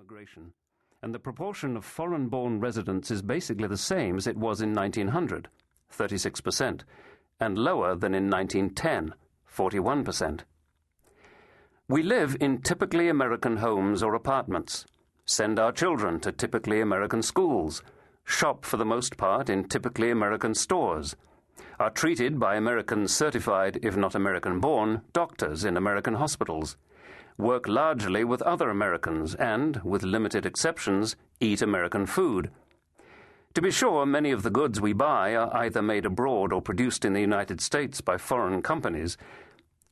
immigration, and the proportion of foreign-born residents is basically the same as it was in 1900, 36%, and lower than in 1910, 41%. We live in typically American homes or apartments, send our children to typically American schools, shop for the most part in typically American stores, are treated by American certified, if not American-born, doctors in American hospitals, work largely with other Americans and, with limited exceptions, eat American food. To be sure, many of the goods we buy are either made abroad or produced in the United States by foreign companies,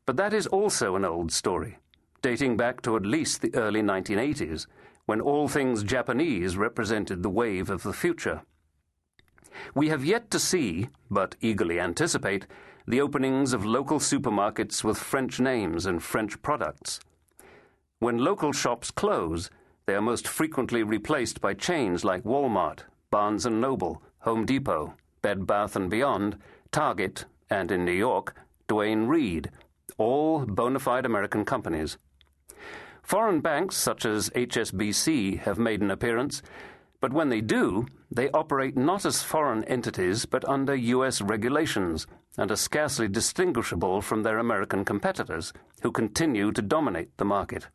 but that is also an old story, dating back to at least the early 1980s, when all things Japanese represented the wave of the future. We have yet to see, but eagerly anticipate, the openings of local supermarkets with French names and French products. When local shops close, they are most frequently replaced by chains like Walmart, Barnes & Noble, Home Depot, Bed Bath & Beyond, Target, and in New York, Duane Reade, all bona fide American companies. Foreign banks such as HSBC have made an appearance, but when they do, they operate not as foreign entities but under U.S. regulations and are scarcely distinguishable from their American competitors, who continue to dominate the market.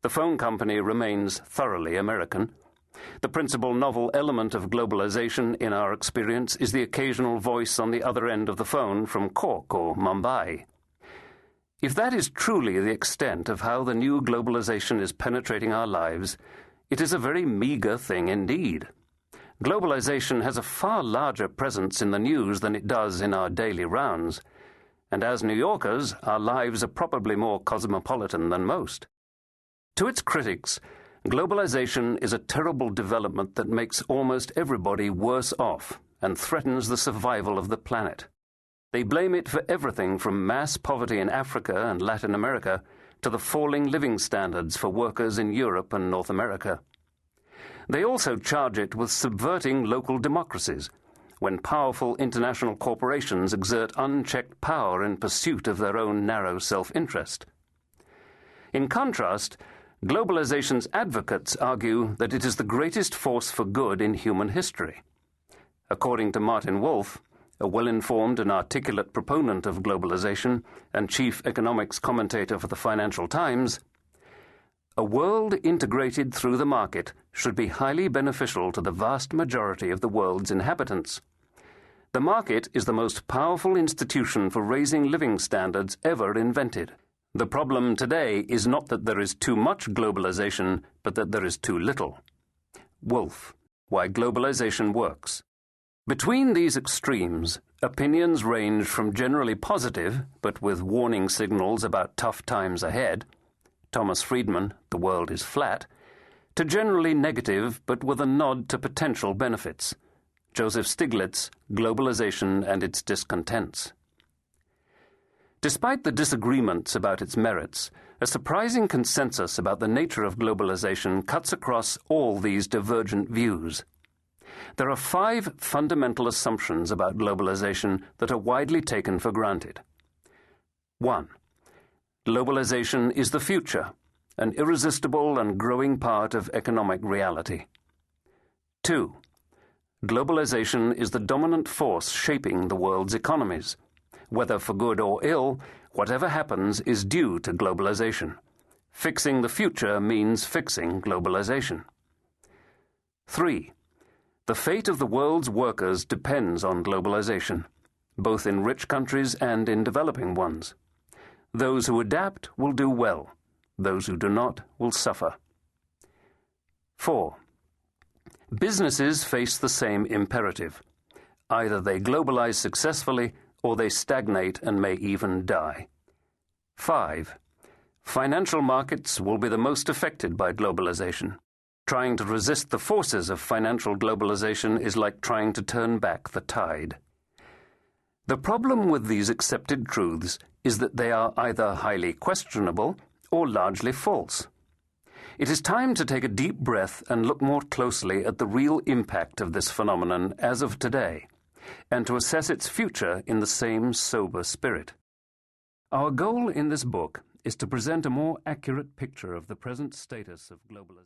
The phone company remains thoroughly American. The principal novel element of globalization, in our experience, is the occasional voice on the other end of the phone from Cork or Mumbai. If that is truly the extent of how the new globalization is penetrating our lives, it is a very meager thing indeed. Globalization has a far larger presence in the news than it does in our daily rounds, and as New Yorkers, our lives are probably more cosmopolitan than most. To its critics, globalization is a terrible development that makes almost everybody worse off and threatens the survival of the planet. They blame it for everything from mass poverty in Africa and Latin America to the falling living standards for workers in Europe and North America. They also charge it with subverting local democracies, when powerful international corporations exert unchecked power in pursuit of their own narrow self-interest. In contrast, globalization's advocates argue that it is the greatest force for good in human history. According to Martin Wolf, a well-informed and articulate proponent of globalization and chief economics commentator for the Financial Times, a world integrated through the market should be highly beneficial to the vast majority of the world's inhabitants. The market is the most powerful institution for raising living standards ever invented. The problem today is not that there is too much globalization, but that there is too little. Wolf, Why Globalization Works. Between these extremes, opinions range from generally positive, but with warning signals about tough times ahead, Thomas Friedman, The World is Flat, to generally negative, but with a nod to potential benefits, Joseph Stiglitz, Globalization and Its Discontents. Despite the disagreements about its merits, a surprising consensus about the nature of globalization cuts across all these divergent views. There are 5 fundamental assumptions about globalization that are widely taken for granted. 1. Globalization is the future, an irresistible and growing part of economic reality. 2. Globalization is the dominant force shaping the world's economies. Whether for good or ill, whatever happens is due to globalization. Fixing the future means fixing globalization. 3. The fate of the world's workers depends on globalization, both in rich countries and in developing ones. Those who adapt will do well. Those who do not will suffer. 4. Businesses face the same imperative. Either they globalize successfully or they stagnate and may even die. 5. Financial markets will be the most affected by globalization. Trying to resist the forces of financial globalization is like trying to turn back the tide. The problem with these accepted truths is that they are either highly questionable or largely false. It is time to take a deep breath and look more closely at the real impact of this phenomenon as of today, and to assess its future in the same sober spirit. Our goal in this book is to present a more accurate picture of the present status of globalization.